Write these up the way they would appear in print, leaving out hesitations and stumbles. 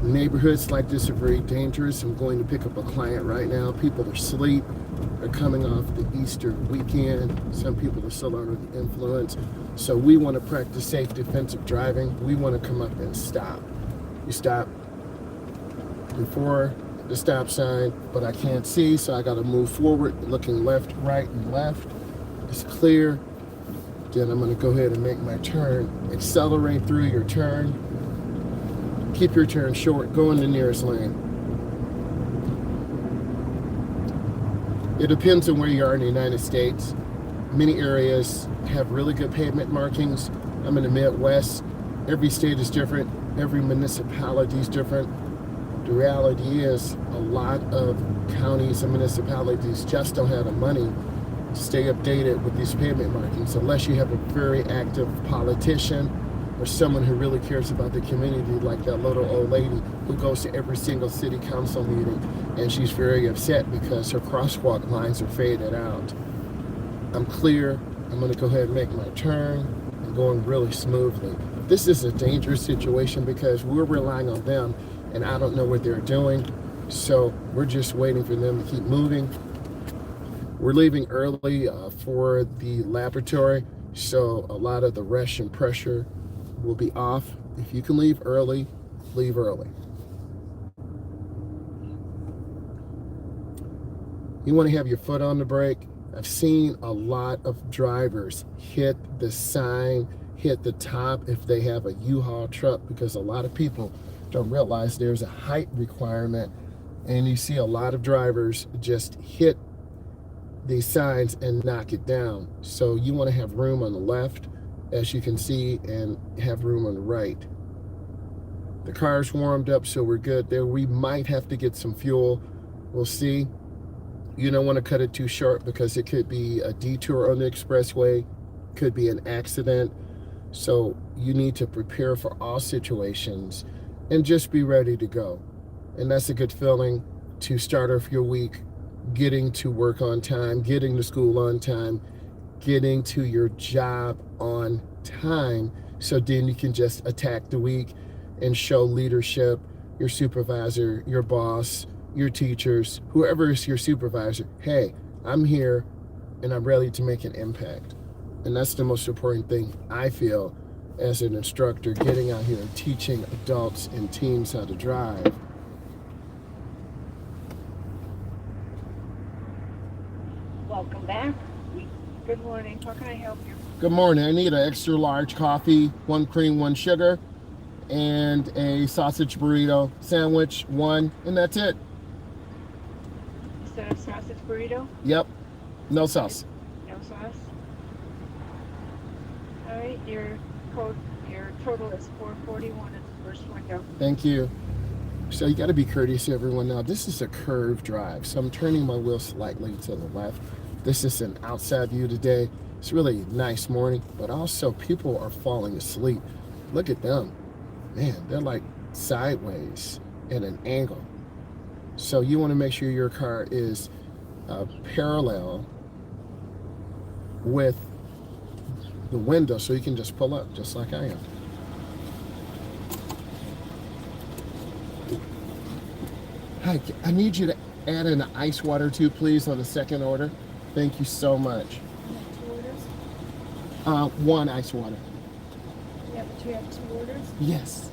Neighborhoods like this are very dangerous. I'm going to pick up a client right now. People are asleep. They're coming off the Easter weekend. Some people are still under the influence. So we want to practice safe defensive driving. We want to come up and stop. You stop before the stop sign, but I can't see, so I got to move forward, looking left, right, and left. It's clear. Then I'm going to go ahead and make my turn. Accelerate through your turn. Keep your turn short. Go in the nearest lane. It depends on where you are in the United States. Many areas have really good pavement markings. I'm in the Midwest. Every state is different. Every municipality is different. The reality is a lot of counties and municipalities just don't have the money to stay updated with these pavement markings unless you have a very active politician or someone who really cares about the community, like that little old lady who goes to every single city council meeting, and she's very upset because her crosswalk lines are faded out. I'm clear. I'm going to go ahead and make my turn and going really smoothly. This is a dangerous situation because we're relying on them, and I don't know what they're doing, so we're just waiting for them to keep moving. We're leaving early for the laboratory, so a lot of the rush and pressure will be off. If you can leave early, leave early. You want to have your foot on the brake. I've seen a lot of drivers hit the sign, hit the top if they have a U-Haul truck, because a lot of people don't realize there's a height requirement, and you see a lot of drivers just hit these signs and knock it down. So you want to have room on the left, as you can see, and have room on the right. The car's warmed up, so we're good there. We might have to get some fuel. We'll see. You don't want to cut it too short because it could be a detour on the expressway, could be an accident. So you need to prepare for all situations and just be ready to go. And that's a good feeling to start off your week, getting to work on time, getting to school on time, getting to your job on time, so then you can just attack the week and show leadership, your supervisor, your boss, your teachers, whoever is your supervisor, hey, I'm here and I'm ready to make an impact. And that's the most important thing, I feel, as an instructor, getting out here and teaching adults and teens how to drive. Welcome back. Good morning. How can I help you? Good morning. I need an extra large coffee, 1 cream, 1 sugar, and a sausage burrito sandwich, 1, and that's it. Instead of sausage burrito? Yep. No sauce. No sauce. All right. Your total is $441 at the first window. Thank you. So you got to be courteous to everyone now. This is a curved drive, so I'm turning my wheel slightly to the left. This is an outside view today. It's really a nice morning, but also people are falling asleep. Look at them. Man, they're like sideways at an angle. So you want to make sure your car is parallel with the window so you can just pull up just like I am. Hi, I need you to add in the ice water too, please, on the second order. Thank you so much. 2 orders? 1 ice water. Yeah, but you have 2 orders? Yes.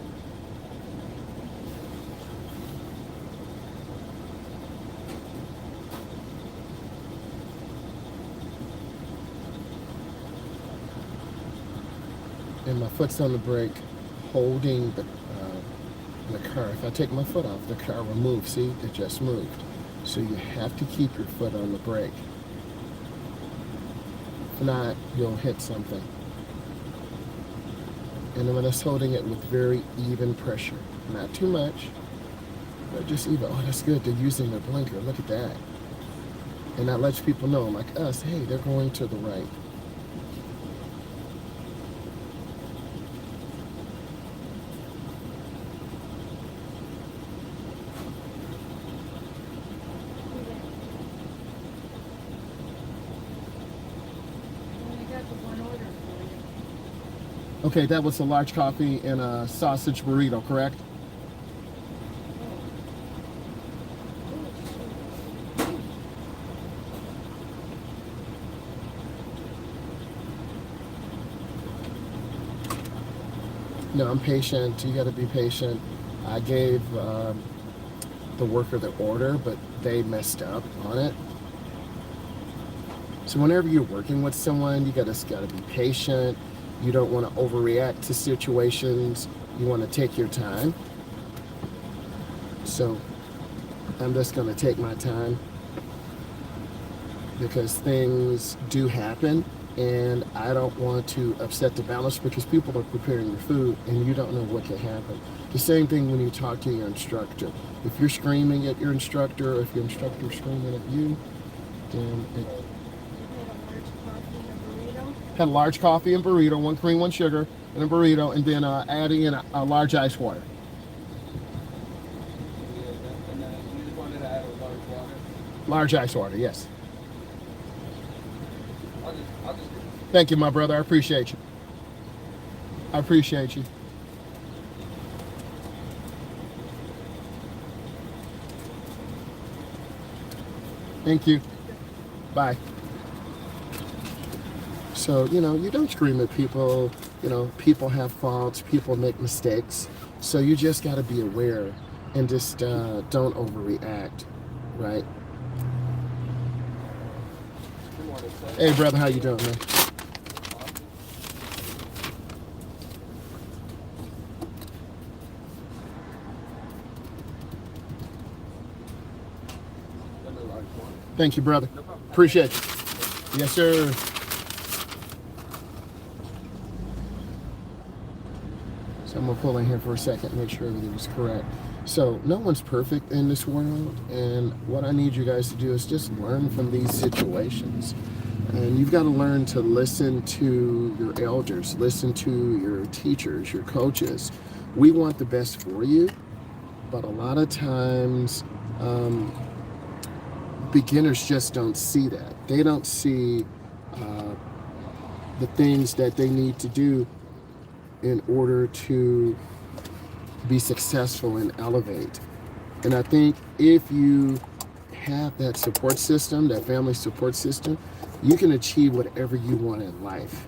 And my foot's on the brake, holding the car. If I take my foot off, the car will move. See, it just moved. So you have to keep your foot on the brake. If not, you'll hit something. And I'm just holding it with very even pressure. Not too much, but just even. Oh, that's good. They're using their blinker. Look at that. And that lets people know, like us, hey, they're going to the right. Okay, that was a large coffee and a sausage burrito, correct? No, I'm patient. You got to be patient. I gave the worker the order, but they messed up on it. So whenever you're working with someone, you gotta be patient. You don't want to overreact to situations. You want to take your time. So I'm just gonna take my time because things do happen, and I don't want to upset the balance because people are preparing your food and you don't know what can happen. The same thing when you talk to your instructor. If you're screaming at your instructor, or if your instructor's screaming at you, then it had a large coffee and burrito, 1 cream, 1 sugar, and a burrito, and then adding in a large ice water. And you just wanted to add a large water? Large ice water, yes. I'll just Thank you, my brother. I appreciate you. I appreciate you. Thank you. Bye. So, you don't scream at people. People have faults. People make mistakes. So you just got to be aware and just don't overreact, right? Good morning, sir. Hey, brother, how you doing, man? Another large water. Thank you, brother. No problem. Appreciate you. Yes, sir. So I'm going to pull in here for a second, make sure everything's correct. So no one's perfect in this world, and what I need you guys to do is just learn from these situations. And you've got to learn to listen to your elders, listen to your teachers, your coaches. We want the best for you, but a lot of times beginners just don't see that. They don't see the things that they need to do in order to be successful and elevate. And I think if you have that support system, that family support system, you can achieve whatever you want in life.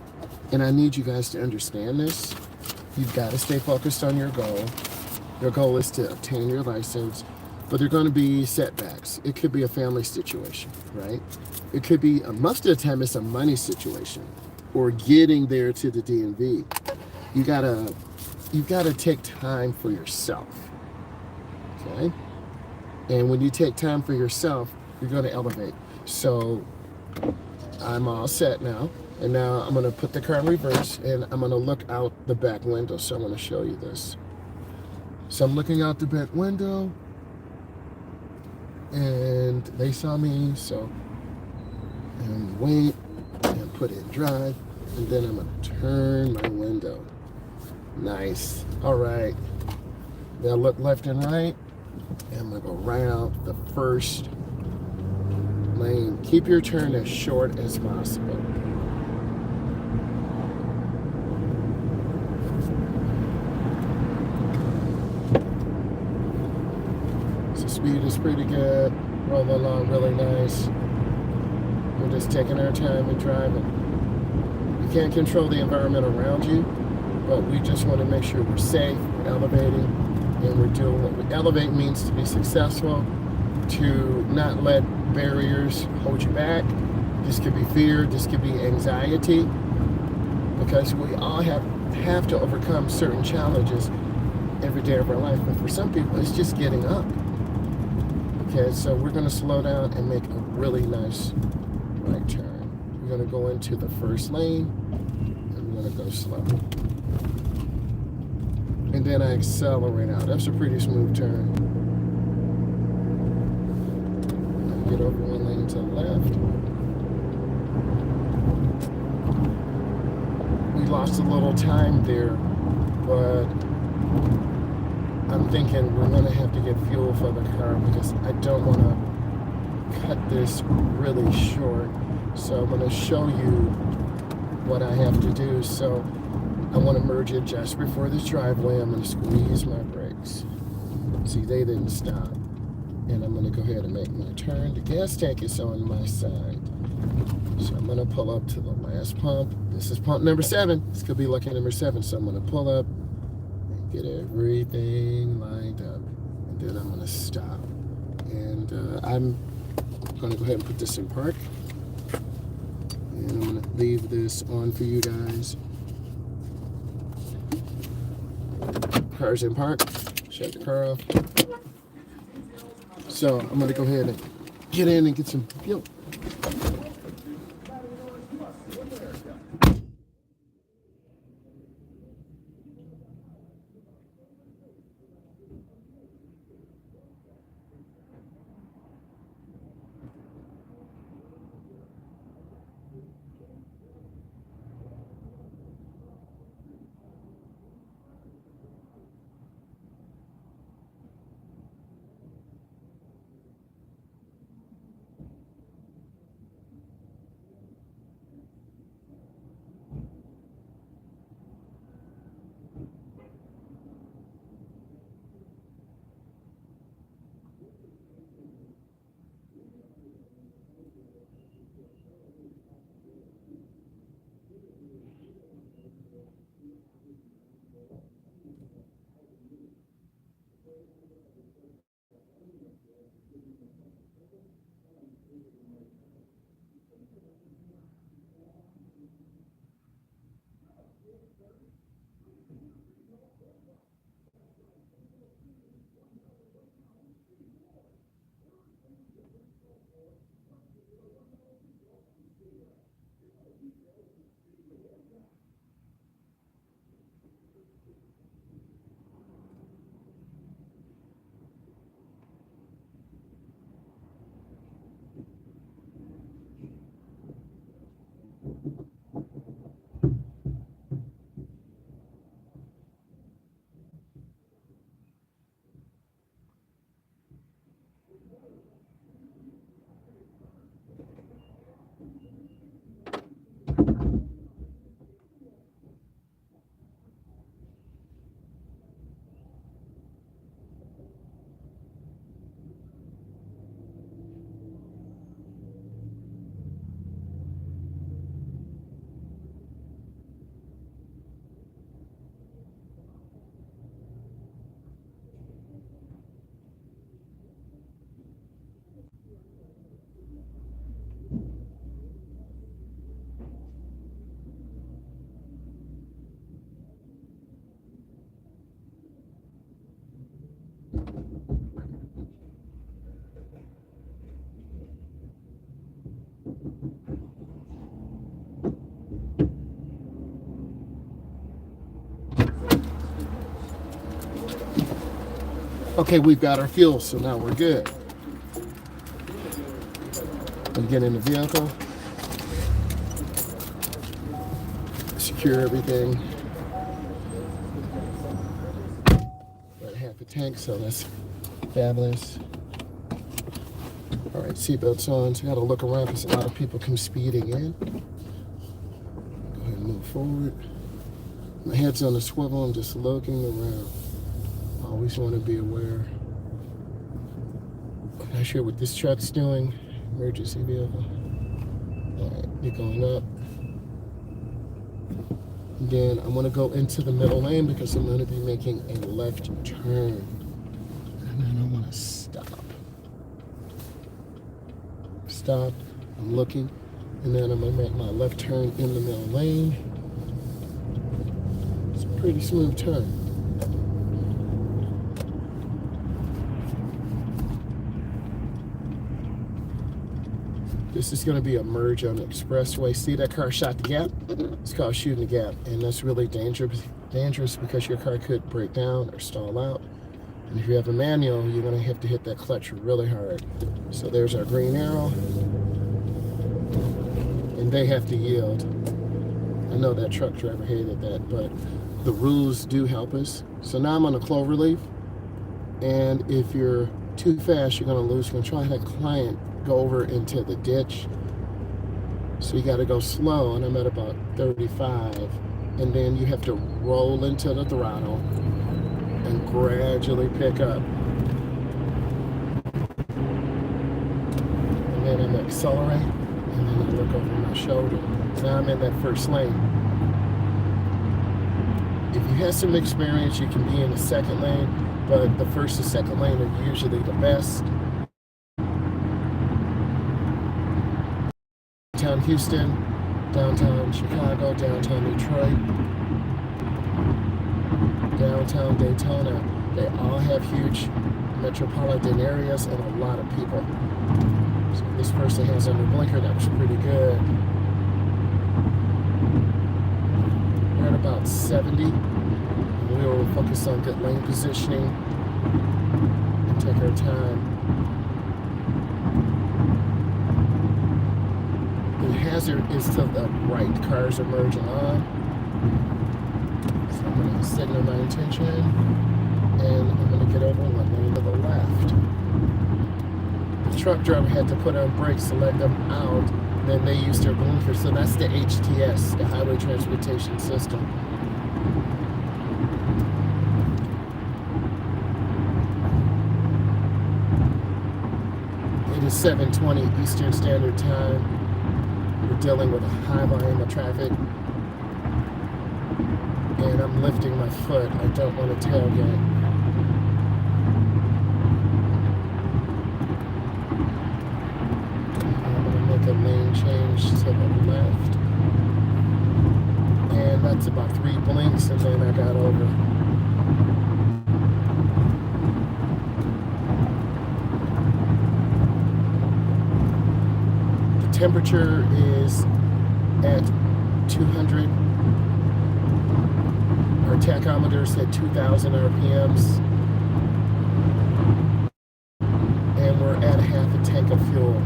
And I need you guys to understand this. You've got to stay focused on your goal. Your goal is to obtain your license, but there are going to be setbacks. It could be a family situation, right? It could be, most of the time, it's a money situation or getting there to the DMV. You've got to take time for yourself, okay? And when you take time for yourself, you're going to elevate. So I'm all set now. And now I'm going to put the car in reverse, and I'm going to look out the back window. So I'm going to show you this. So I'm looking out the back window, and they saw me, so and wait, and put in drive, and then I'm going to turn my window. Nice. All right. Now look left and right. And I'm going to go right out the first lane. Keep your turn as short as possible. So speed is pretty good. Roll along really nice. We're just taking our time and driving. You can't control the environment around you, but we just want to make sure we're safe, we're elevating, and we're doing what we elevate means to be successful, to not let barriers hold you back. This could be fear, this could be anxiety, because we all have to overcome certain challenges every day of our life. But for some people, it's just getting up. Okay, so we're going to slow down and make a really nice right turn. We're going to go into the first lane, and we're going to go slow. And then I accelerate out. That's a pretty smooth turn. I'll get over one lane to the left. We lost a little time there, but I'm thinking we're going to have to get fuel for the car because I don't want to cut this really short. So I'm going to show you what I have to do. So I want to merge it just before this driveway. I'm going to squeeze my brakes. See, they didn't stop. And I'm going to go ahead and make my turn. The gas tank is on my side. So I'm going to pull up to the last pump. This is pump number 7. This could be lucky number 7. So I'm going to pull up Get everything lined up. And then I'm gonna stop. And I'm gonna go ahead and put this in park. And I'm gonna leave this on for you guys. Car's in park. Shut the car off. So I'm gonna go ahead and get in and get some fuel. Okay, we've got our fuel, so now we're good. And get in the vehicle. Secure everything. Got half a tank, so that's fabulous. All right, seatbelts on. So I got to look around because a lot of people come speeding in. Go ahead and move forward. My head's on the swivel. I'm just looking around. Always want to be aware. Not sure what this truck's doing. Emergency vehicle. All right, you're going up. And then I'm going to go into the middle lane because I'm going to be making a left turn. And then I want to stop. Stop. I'm looking. And then I'm going to make my left turn in the middle lane. It's a pretty smooth turn. This is going to be a merge on the Expressway. See that car shot the gap? It's called shooting the gap, and that's really dangerous because your car could break down or stall out. And if you have a manual, you're going to have to hit that clutch really hard. So there's our green arrow, and they have to yield. I know that truck driver hated that, but the rules do help us. So now I'm on a clover leaf, and if you're too fast, you're going to lose control. I had a client go over into the ditch, so you got to go slow, and I'm at about 35, and then you have to roll into the throttle and gradually pick up, and then I'm accelerate, and then I look over my shoulder. Now I'm in that first lane. If you have some experience, you can be in the second lane, but the first and second lane are usually the best. Downtown Houston, downtown Chicago, downtown Detroit, downtown Daytona. They all have huge metropolitan areas and a lot of people. So this person has on the blinker, that was pretty good. We're at about 70. We will focus on good lane positioning and take our time. The hazard is to the right. Cars are merging on. So I'm going to signal my intention, and I'm going to get over one lane to the left. The truck driver had to put on brakes to let them out. Then they used their blinker. So that's the HTS, the Highway Transportation System. It is 7:20 Eastern Standard Time. We're dealing with a high volume of traffic. And I'm lifting my foot. I don't want to tailgate. A lane change to the left, and that's about 3 blinks, and then I got over. The temperature is at 200. Our tachometer's at 2,000 RPMs, and we're at half a tank of fuel.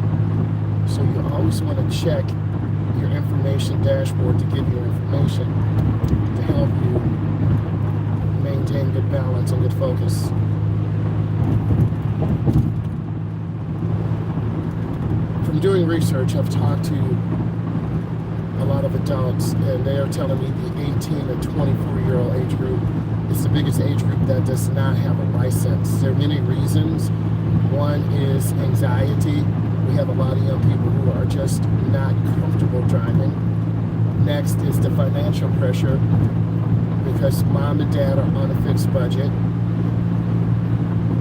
So you always want to check your information dashboard to give you information to help you maintain good balance and good focus. From doing research, I've talked to a lot of adults, and they are telling me the 18 to 24-year-old age group is the biggest age group that does not have a license. There are many reasons. One is anxiety. We have a lot of young people who are just not comfortable driving. Next is the financial pressure, because mom and dad are on a fixed budget,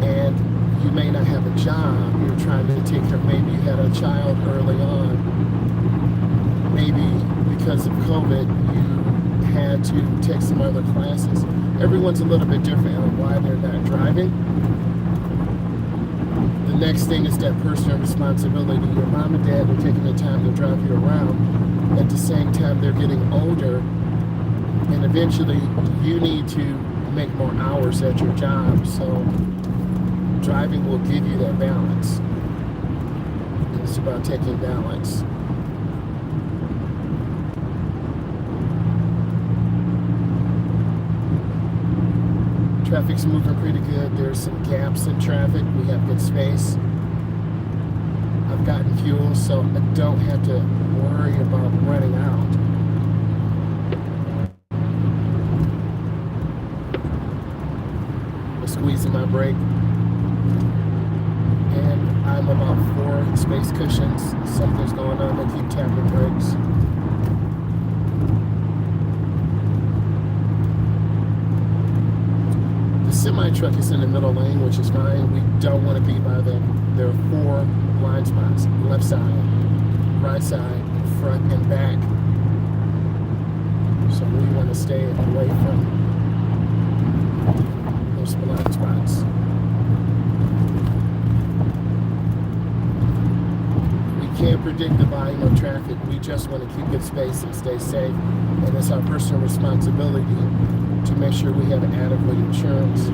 and you may not have a job. You're trying to take care. Maybe you had a child early on. Maybe because of COVID, you had to take some other classes. Everyone's a little bit different on why they're not driving. The next thing is that personal responsibility. Your mom and dad are taking the time to drive you around. At the same time, they're getting older, and eventually you need to make more hours at your job. So driving will give you that balance. And it's about taking balance. Traffic's moving pretty good. There's some gaps in traffic. We have good space. I've gotten fuel, so I don't have to worry about running out. I'm squeezing my brake. And I'm about 4 space cushions. Something's going on. I keep tapping brakes. Semi-truck is in the middle lane, which is fine. We don't want to be by them. There are 4 blind spots: left side, right side, front, and back. So we want to stay away from those blind spots. We can't predict the volume of traffic. We just want to keep good space and stay safe. And it's our personal responsibility to make sure we have adequate insurance